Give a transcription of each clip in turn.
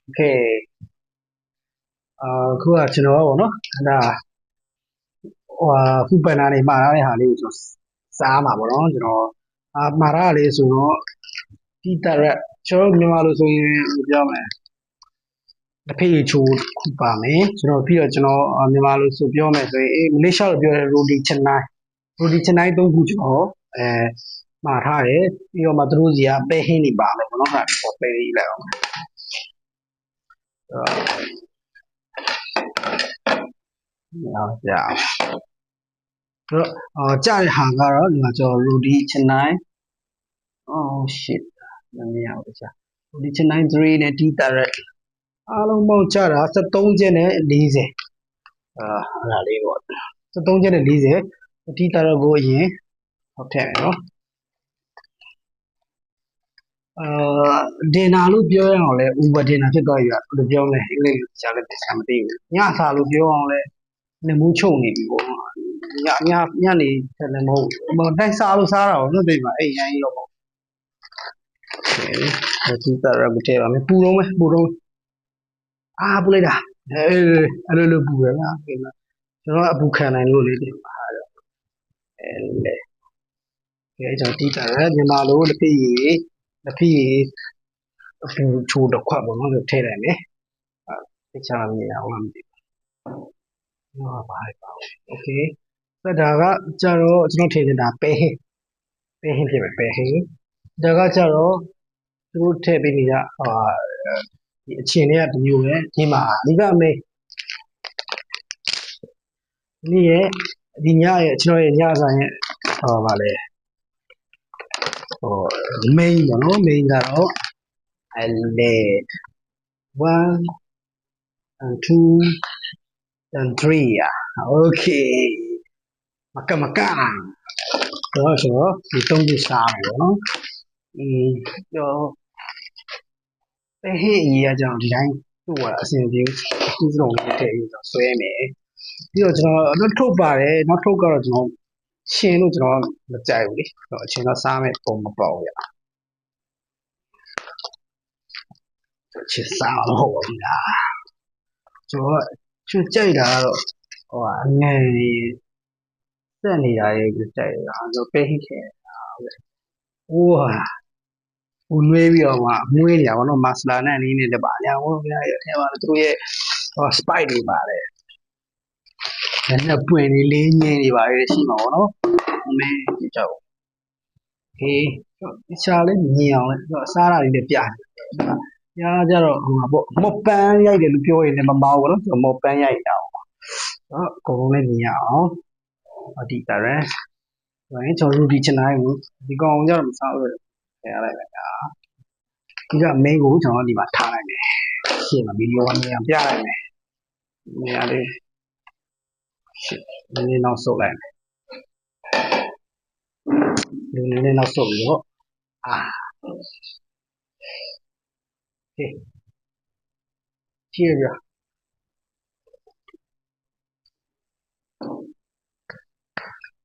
Okay အခုကကျွန်တော်ပေါ့နော်အဲ့ဒါခုပန်နာနေမှားတဲ့ဟာလေးကိုကျွန်တော်စားမှာပေါ့နော်ကျွန်တော်မှားတာလေးဆိုတော့ဒီတက်ရက်ကျွန်တော်မြန်မာလိုဆိုရင်ပြောမယ်တစ်ဖေးချိုးခုပါမယ်ကျွန်တော်ပြီးတော့ကျွန်တော်မြန်မာလိုဆိုပြောမယ်ဆိုရင်မလေးရှားလိုပြောတဲ့ roti canai 3ခုကျွန်တော်မှားထားတယ်ပြီးတော့မှသူတို့စီကပဲဟင်းနေပါမယ်ပေါ့နော်ဟုတ်ပဲလေးလိုက်အောင်ရတော့ကြားတဲ့ဟာကတော့ဒီမှာကျွန်တော် roti canai oh shit မရဘူးကြာ roti canai 3နဲ့ tea direct အားလုံးပေါင်းကြတာ73ကျက်နဲ့40အဲ့ဒါလေးပေါ့73ကျက်နဲ့40 tea direct ကိုအရင်ဟုတ်ထည့်မယ်နော်ဒင်နာလို့ပြောရအောင်လဲ Uber ဒင်နာဖြစ်သွားပြီဘယ်လိုပြောမလဲအင်္ဂလိပ်လိုကြားလိုက်တယ်မသိဘူးညစာလို့ပြောအောင်လဲနမူးချုပ်နေပြီပေါ့ညနေတယ်လည်းမဟုတ်ဘူးတိုက်စားလို့စားတာပေါ့နော်သိပါအဲ့ရိုင်းရောပေါ့ဒီတာရမထဲပါမယ်ပူတော့မယ်ပူတော့ပူလိုက်တာအဲ့လိုပူရလားကျွန်တော်အပူခံနိုင်လို့လေးတင်ပါလေကျွန်တော်တီးတာရမြန်မာလိုလက်ဖက်ရည်အပူချိုးတစ်ခွက်ပေါ့နော်ထည့်လိုက်မယ်တခြားမရအောင်မသိဘူးပါโอเคဒါကကြတော့ကျွန်တော်ထည့်နေတာပဲဟင်းဖြစ်မယ်ပဲဟင်းဒါကကြတော့သူတို့ထည့်ပေးနေကြဒီအချင်းတွေကတစ်မျိုးပဲဒီမှာအဓိကအမေဒီရဲ့ဒီညရဲ့ကျွန်တော်ရဲ့ညဆိုင်ရဲ့ဗာလဲmain ပေါ့နော် main ကတော့လေ 1 and 2 and 3okay မကတော့ဆိုတော့ဒီ3ခုစားမယ်ပေါ့နော်တော့ပဲဟင်းအကြီးကကြောင့်ဒီတိုင်းတို့ရအဆင်ပြေခုစုံလေးထည့်ပြီးတော့ဆွဲမယ်ပြီးတော့ကျွန်တော်နောက်ထုတ်ပါတယ်နောက်ထုတ်ကတော့ကျွန်တော်ရှင်လို့ကျွန်တော်မကြိုက်ဘူးလေအချင်းတော့စားမယ်ပုံမပေါက်ရချစ်စားတော့ဟုတ်ပါဘူးလားကျွန်တော်ချွတ်ကြိုက်တာကတော့အငယ်ဆက်နေတာရဲ့ကြိုက်တာဆိုပဲဟင်းခဲဦးနွေးပြီးတော့မှမွေးနေတာပေါ့နော်မဆလာနဲ့အနည်းနဲ့တပါညာဟိုပြရဲ့အထဲမှာသူတို့ရဲ့spice တွေပါတယ်ပွင့်လေးလေးငင်းနေပါလေရှိမှာပေါ့နော်မင်းကြောက်ဟေးတခြားလေးမြင်အောင်လဲစားတာလေးလည်းပြညာကြတော့ဟိုပေါ့မော့ပန်းရိုက်တယ်လို့ပြောရင်လည်းမမောဘူးနော်မော့ပန်းရိုက်တာပေါ့အကုန်လုံးလည်းမြင်ရအောင်ဒီတရန်ကျွန်တော် roti canai ကိုဒီကောင်ကြတော့မစားဘူးထည့်ရလိုက်မယ်ဒီက main ကိုကျွန်တော်ဒီမှာထားလိုက်မယ်ရှင်းမှာဗီဒီယိုကနေပြလိုက်မယ်နေရာလေးနည်းနောက်ဆုတ်လိုက်မယ်နည်းနောက်ဆုတ်ပြီးတော့ဟေးကြည့်ရ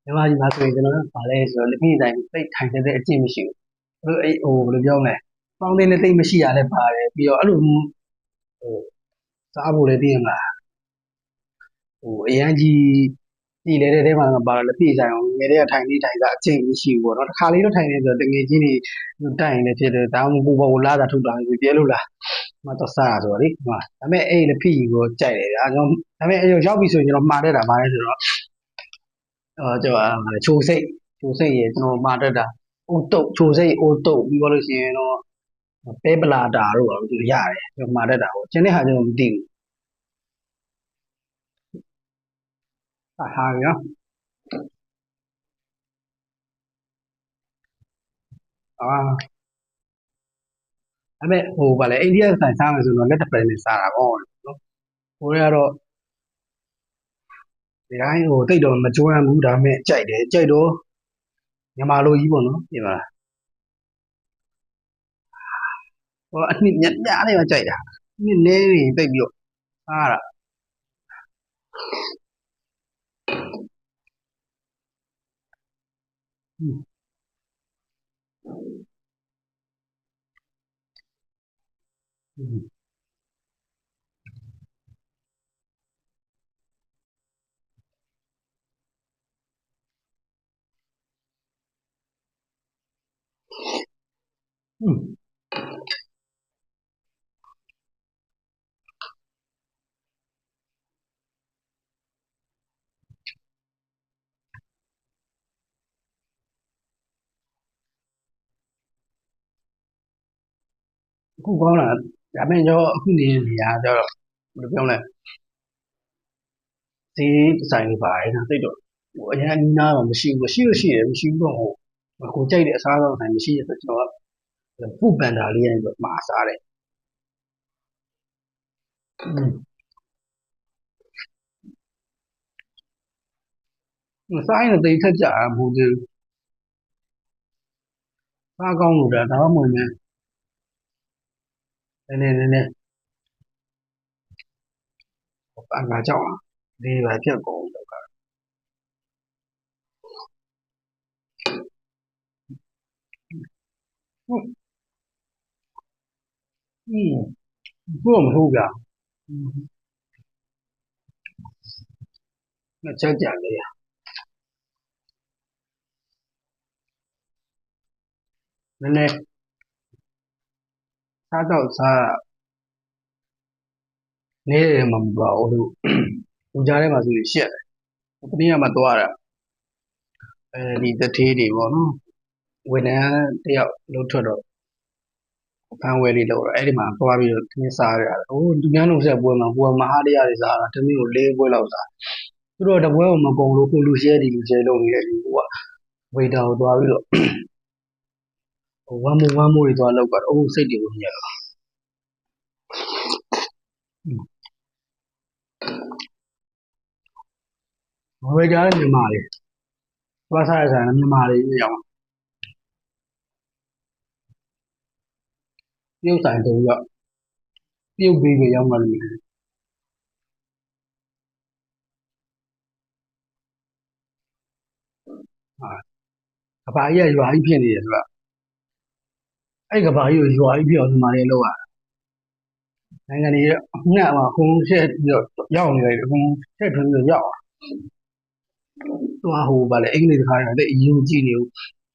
မြန်မာပြည်မှာဆိုရင်ကျွန်တော်ဗာလဲဆိုတော့လက်ပြီးတိုင်းသိထိုင်တဲ့အကျင့်မရှိဘူးဘယ်လိုပြောမလဲပေါင်းတဲ့သိမရှိရလဲပါတယ်ပြီးတော့အဲ့လိုစားဖို့လည်းသိရမှာအရန်ကြီးပြည်လဲတဲ့ထဲမှာပါတော့လက်ပြဆိုင်အောင်ငယ်တဲ့ထိုင်လေးထိုင်စားအချိန်မရှိဘူးပေါ့နော်တစ်ခါလေးတော့ထိုင်နေဆိုတော့တငယ်ချင်းတွေတိုင်နေဖြစ်တယ်ဒါမှမဟုတ်ဘောလာတာထုတ်တာပြဲလို့လားမတော့စားရဆိုတော့လေဒါပေမဲ့အဲ့လက်ပြကိုကြိုက်တယ်ဒါကြောင့်ဒါပေမဲ့ရောက်ပြီဆိုရင်ကျွန်တော်မှားတတ်တာပါတယ်ဆိုတော့ကျွန်တော်ချိုစိတ်ရေကျွန်တော်မှာတတ်တာအိုးတုတ်ချိုစိတ်အိုးတုတ်ပြီးလို့ရှိရင်တော့ပဲပလာတာတို့တော့သူရတယ်ကျွန်တော်မှာတတ်တာပေါ့ကျန်တဲ့ဟာကျွန်တော်မသိဘူးဟာရောဒါပေမဲ့ဗာလဲအိန္ဒိယဆိုင်စားမယ်ဆိုတော့လက်တပယ်နဲ့စားတာပေါ့နော်ဟိုကတော့ဒီတိုင်းတိတ်တော့မကြိုးရမ်းဘူးဒါပေမဲ့ကြိုက်တယ်ကြိုက်တော့မြန်မာလိုကြီးပေါ့နော်ပြင်ပါလားအနှစ်ညနေမှကြိုက်တာနှစ်နေရင်တိတ်ပြီးတော့စားတာ嗯，不光了，咱们就后年呀，叫不讲了，这三个牌呢，这种我现在你那我们西我西个西人西个哦，我这点啥都还没西的叫不本的练个马啥嘞，嗯，那啥呢？对他家不就啥讲路的，他们呢，那，办个叫啊，另外别讲的，嗯嗯，不我们后边，嗯，那讲讲的呀，那他到啥？နေရမှာမပါဘူးလို့လူကြားထဲမှာဆိုရင်ရှက်တယ်တနည်းမှာသွားတာအဲဒီတထေးတွေပေါ့နော်ဝန်ထမ်းတယောက်လှုပ်ထွက်တော့ဖန်ဝဲလေးလောက်တော့အဲ့ဒီမှာသွားပြီးတော့သင်စားရတယ်ဟိုသူများလုံးဆက်ပွဲမှာပွဲမဟာတရားတွေစားတာတမင်းကို၄ပွဲလောက်စားသူတို့တပွဲကိုမကုန်လို့ကိုလူရှဲဒီလူရှဲလုပ်နေတယ်ဒီကဝေတာကိုသွားပြီးတော့ဝမ်းမိုးတွေသွားလောက်ကတော့စိတ်တွေကိုညက်တော့ဝေကြတဲ့မြန်မာတွေသွားစားရဆိုင်မြန်မာတွေရောက်ပြုတ်ဆိုင်ဆိုပြီးတော့ပြုတ်ပြီးရောက်မှလို့ကဘာကြီးကရွာကြီးဖြစ်နေတယ်ဆိုတာအဲ့ကဘာကြီးကိုရွာကြီးဖြစ်အောင်ဒီမှာလေးလောက်ရနိုင်ငံတွေညက်မှာခုံဆက်ပြီးတော့ရောက်နေတယ်ခုံဆက်ထွန်းပြီးတော့ရောက်သွားဟိုဗာလေအင်္ဂလိပ်စကားတွေလည်းအရင်မကြည့်နေဘူး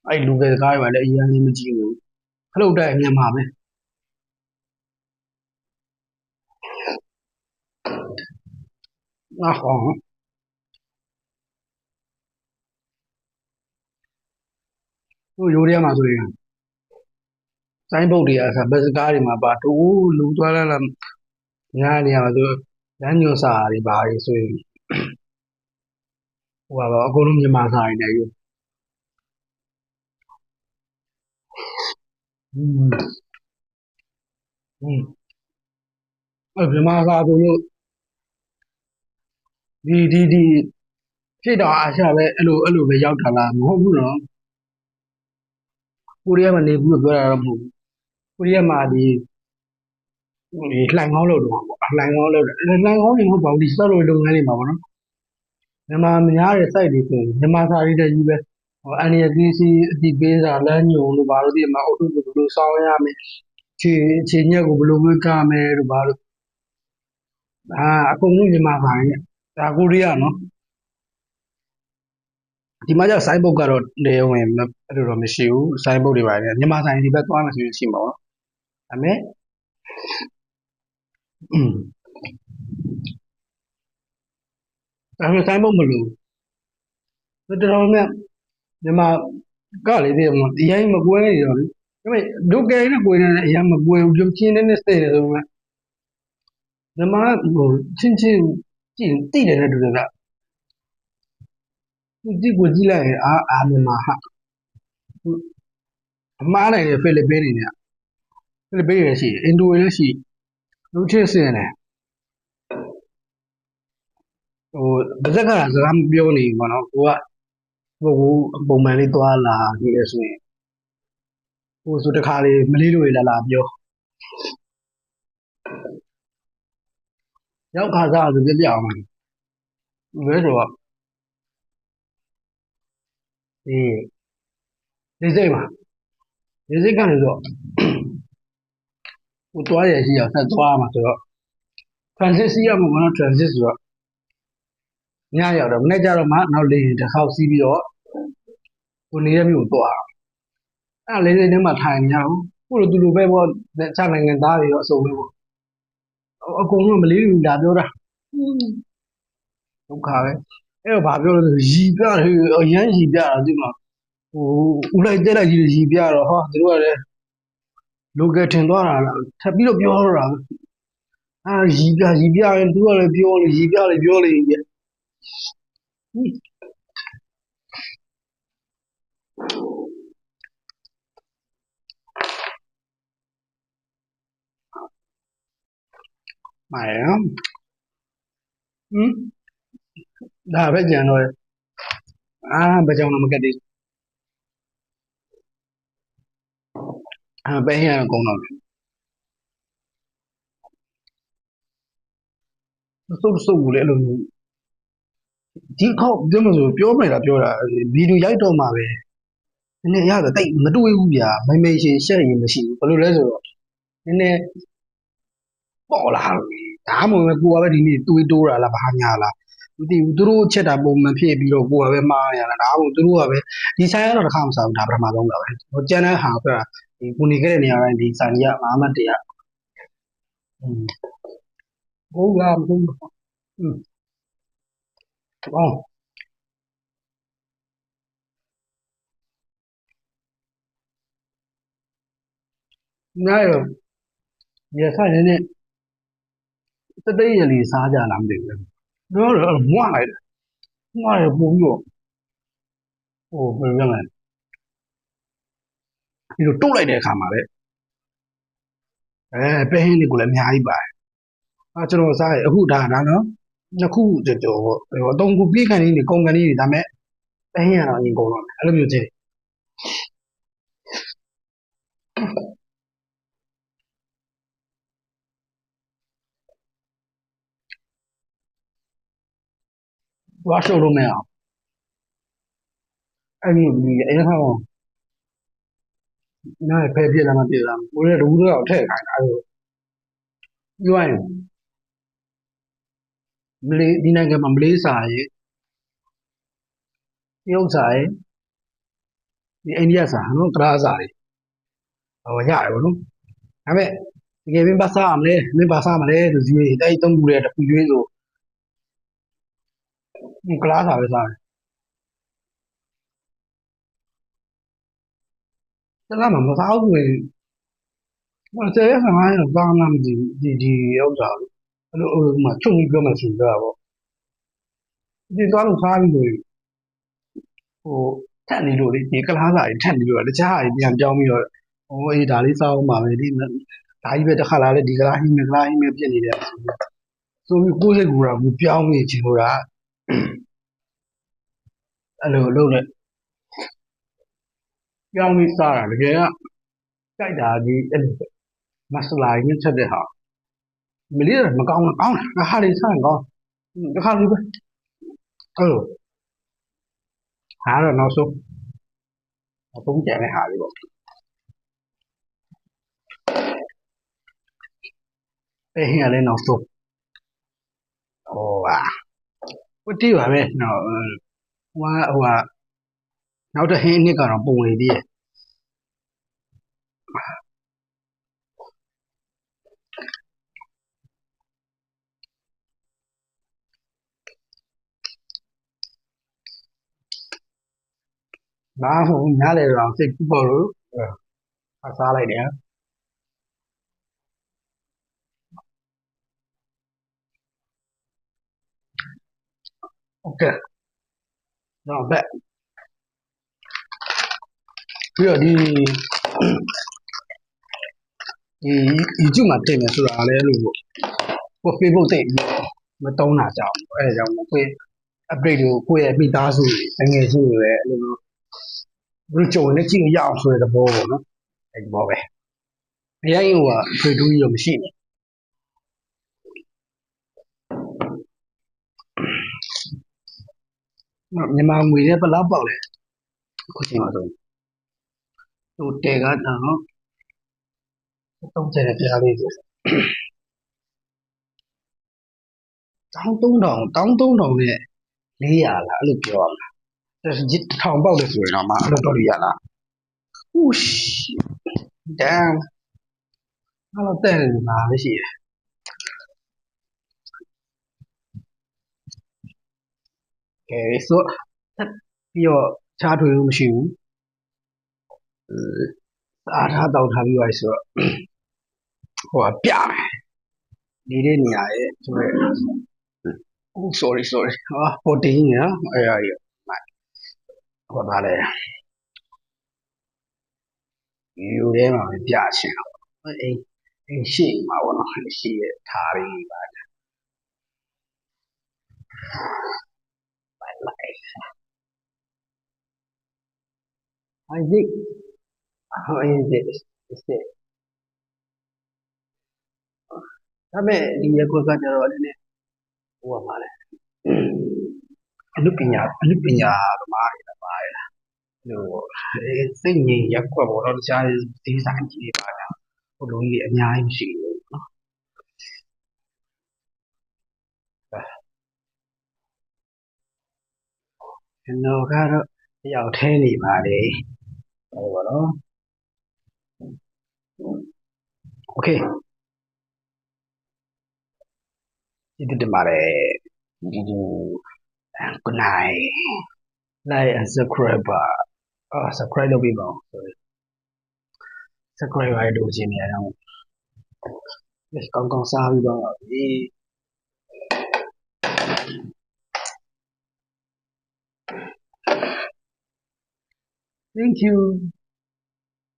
အဲ့လူပဲစကားတွေလည်းအရင်မကြည့်နေဘူးခလုတ်တဲ့အမြန်မာပဲငါဟောဟိုရိုးထဲမှာဆိုရင်စိုင်းပုတ်တွေအစားဘယ်စကားတွေမှာပါတူလူသွားလာညာနေရမှာဆိုလမ်းညွှန်စာတွေပါတွေဆိုရင်ဟိုပါအကုန်လုံးမြန်မာစာတွေနဲ့ယူอืมอืมအဲ့မြန်မာစာဆိုလို့ဒီဖြစ်တော့အာရှပဲအဲ့လိုပဲရောက်တာလားမဟုတ်ဘူးနော်ကိုရီးယားမှာနေဘူးလို့ပြောတာတော့မဟုတ်ဘူးကိုရီးယားမှာဒီလှိုင်ခေါင်းလို့တော့ပေါ့လှိုင်ခေါင်းလို့လှိုင်ခေါင်းနေမဟုတ်ပါဘူးဒီစောက်လုပ်ငန်းတွေမှာပေါ့နော်မြန်မာများတဲ့ site တွေဆိုရင်မြန်မာစာတွေတည်းကြီးပဲဟိုအန်ရတီစီအတိပေးစာလမ်းညွန်လို့ဘာလို့ဒီမှာအုပ်စုကိုဘယ်လိုစောင်းရမယ်ခြေညက်ကိုဘယ်လိုဝေးကမယ်လို့ဘာလို့အကုန်လုံးမြန်မာစာတွေဒါကိုရီးယားနော်ဒီမှာကျစိုင်းဘုတ်ကတော့လေဝင်အဲ့လိုတော့မရှိဘူးစိုင်းဘုတ်တွေပါတယ်မြန်မာဆိုင်ဒီဘက်သွားမှဆိုရင်ရှိမှာပေါ့ဒါပေမဲ့စိုင်းဘုတ်မလို့တော်တော်များမြန်မာကလေဒီမှာအရင်မကွဲနေတော့လေဒါပေမဲ့ဒုကယ်နဲ့ကွဲနေတဲ့အရင်မကွဲဘူးချင်းနဲ့စိတ်တယ်ဆိုတော့မြန်မာဟိုချင်းကြည့်တိတယ်နဲ့တူတယ်ကကြည့်ကိုကြည့်လိုက်ရင်အာမြန်မာဟာအမားနိုင်တယ်ဖိလစ်ပင်းတွေနဲ့ဖိလစ်ပင်းတွေရှိအင်ဒိုတွေလည်းရှိလူချင်းစင်တယ်ဟိုဗဇက်ကစကားမပြောနေဘူးပေါ့နော်ကိုကပုံမှန်လေးသွားလာကြည့်ရဆိုရင်ဟိုဆိုတခါလေမလေးတို့လာပြောရောက်ခါစားဆိုပြအောင်ဘယ်ဆိုတော့ဒီဒီစိတ်မှာဒီစိတ်ကနေတော့ဟိုသွားရရှိအောင်ဆက်သွားမှာဆိုတော့ transit စီးရမှာမနော် transit ဆိုတော့ညရောက်တော့မနေ့ကျတော့မှနောက်လေတစ်ခေါက်စီးပြီးတော့ကိုနေရမျိုးသွားအဲ့လေထဲမှာထိုင်နေရအောင် ကိုလိုသူလိုပဲပေါ့ချနိုင်ငံသားတွေတော့အစုံပဲပေါ့အကုန်လုံးမလေးလူလာပြောတာဒုက္ခပဲအဲ့တော့ဘာပြောလဲဆိုရီပြတယ်အရန်ရီပြတာဒီမှာဟိုဦးလိုက်တက်လိုက်ကြီးရီပြတော့ဟာသူတို့ကလည်း local ထင်သွားတာလားထပ်ပြီးတော့ပြောတော့တာအာရီပြရင်သူကလည်းပြောလေရီပြလေပြောလေပြမိုင်ဟမ်ဒါပဲကြံတော့အာဘယ်ကြောင်တော့မကတ်သေးပဲဟင်းရကုန်တော့စုပ်ဘူးလေအဲ့လိုဒီခေါက်ပြောမလို့ပြောမယ်လားပြောတာဗီဒီယိုရိုက်တော့မှာပဲနည်းနည်းရတော့တိတ်မတွေးဘူးဗျာမိန်ရှင်ရှက်ရင်မရှိဘူးဘယ်လိုလဲဆိုတော့နည်းနည်းပေါ်လာဒါမှမဟုတ်ကိုကပဲဒီနေ့တွေးတိုးတာလားဘာညာလားမသိဘူးသူတို့ချက်တာပုံမှန်ဖြစ်ပြီးတော့ကိုကပဲမှားရတာဒါမှမဟုတ်သူတို့ကပဲဒီဆိုင်ကတော့တစ်ခါမစားဘူးဒါပထမဆုံးကပဲဟိုကျန်တဲ့ဟာကဒီကိုနေခဲ့တဲ့နေရာတိုင်းဒီဆိုင်ကြီးကမာမတ်တရားဟုတ်လားမဟုတ်ဘူးဟောနားရရဆိုင်နေတတိယလေးစားကြလားမသိဘူးပြောတော့မွားလိုက်တယ်မွားရပုံပြီးတော့ဟိုဘယ်လိုပြောမလဲဒီလိုတုတ်လိုက်တဲ့အခါမှာပဲပဲဟင်းလေးကိုလည်းအများကြီးပါတယ်ကျွန်တော်စားရအခုဒါနော်နှစ်ခုကြော်ဟိုအတုံးကိုပြေးကန်လေးနေကုန်ကန်လေးနေဒါမဲ့ပဲဟင်းရတော့အရင်ကုန်တော့မယ်အဲ့လိုမျိုးချင်းဝါရှုပ်လို့မရအောင်အဲ့ဒီအဲ့ဒါဟောနားဖယ်ပြစ်လာမှပြစ်လာကိုလည်းဒူးတော့ထည့်ခိုင်းတာအဲ့လိုပြောရင်မလေးဒီနိုင်ငံမှာမလေးစာရေးတရုတ်စာရေးဒီအိန္ဒိယစာနော်ကရာစာတွေဟိုရတယ်ဗောနော်ဒါပေမဲ့တကယ်ပြီးဘာစားမလဲမင်းဘာစားမလဲသူရွေးအဲ့တုံးကူတဲ့တခုရွေးဆိုကရာစာပဲစားတယ်တလားမစားဘူးလေဆယ်ရက်15ရက်တော့စားမှမသိဘူးဒီဥစ္စာအဲ့လိုမှချုပ်ပြီးပြောမှဆိုတော့ဗောဒီသွားလို့စားပြီးလို့ဟိုထက်နေလို့လေဒီကလားစာတွေထက်နေလို့တခြားတွေပြန်ပြောင်းပြီးတော့ဟိုအေးဒါလေးစားအောင်ပါပဲဒီဒါကြီးပဲတစ်ခါလာလဲဒီကလားဟင်းမဲ့ပြစ်နေတယ်ဆိုပြီးကိုယ်စိတ်ကူတာကိုပြောင်းနေချင်လို့တာအဲ့လိုလုပ်နေပြောင်းပြီးစားတာတကယ်ကကြိုက်တာဒီမဆလာရင်းချက်တဲ့ဟာမလေးမကောင်းဘူးကောင်းတာဟာလေးစားရင်ကောင်းတစ်ခါလေးပဲအဲ့လိုဟာတော့နောက်ဆုံးအဆုံးကျန်တဲ့ဟာလေးပေါ့အဲ့ဟင်းကလည်းနောက်ဆုံးဟိုဟာဝတိပါပဲနော်ဟိုဟာနောက်တစ်ဟင်းအနှစ်ကတော့ပုံနေသေးရဲ့ဘာမှမဟုတ်ညားလေတော့စိတ်ကူးပေါ်လို့စားလိုက်တယ်โอเคတော့ဘက်ပြီးတော့ဒီ YouTube မှာတင်မယ်ဆိုတာလည်းလို့ကို Facebook တိတ်မတုံးတာကြောင့်အဲဒါကြောင့်ကို update ကိုရဲ့မိသားစုတွေငယ်စုတွေလည်းအဲ့လိုမျိုးကြုံနေကြည့်ရအောင်ဆိုတဲ့သဘောပေါ့နော်အဲ့ဒီဘောပဲအရင်ကထွေတူးကြီးတော့မရှိဘူးမြန်မာငွေနဲ့ဘယ်လောက်ပေါက်လဲခုချိန်မှာဆိုဟိုတဲကတော့30ပြားလေးဆို13000နဲ့400လားအဲ့လိုပြောရမှာ1000ပေါက်လဲဆိုရင်တော့မအဲ့လိုတော့ရလားဟူး damn အဲ့တော့တဲ့နေမှာပဲရှိတယ်ကဲဆိုပြီးတော့ချားထွေလို့မရှိဘူးအားထားတောက်ထားပြီးပါဆိုတော့ဟိုကပြမယ်နေတဲ့နေရာရဲ့ဆိုရဲ oh sorry ဟိုတင်းနေနော်အဲ့ဒါကြီးဟိုပါလေယူထဲမှာပဲပြချင်တော့အိမ်ရှိမှာပေါ့နော်ရှိရထားပြီးပါလိုက် Isaac how is it ဒါပေမဲ့ဒီရက်ကွက်ကကျတော့လည်းဟိုပါလေအနုပညာသမားတွေပါတယ်ဟိုစိတ်ငြိမ်ရက်ကွက်ပေါ့တော့တခြားဒီဇိုင်းကြီးတွေပါတာဟိုလိုကြီးအများကြီးမရှိဘူးနော်ကျွန်တော်ကတော့တယောက်ထဲနေပါတယ်ဟိုပါတော့ okay ဒီတင်ပါတယ်ဒီ good night like and subscribe လုပ်ပေးပါဦး sorry subscribe ရလို့ခြင်းနေရအောင်ကောင်းကောင်းစားပြီးတော့ဒီ thank you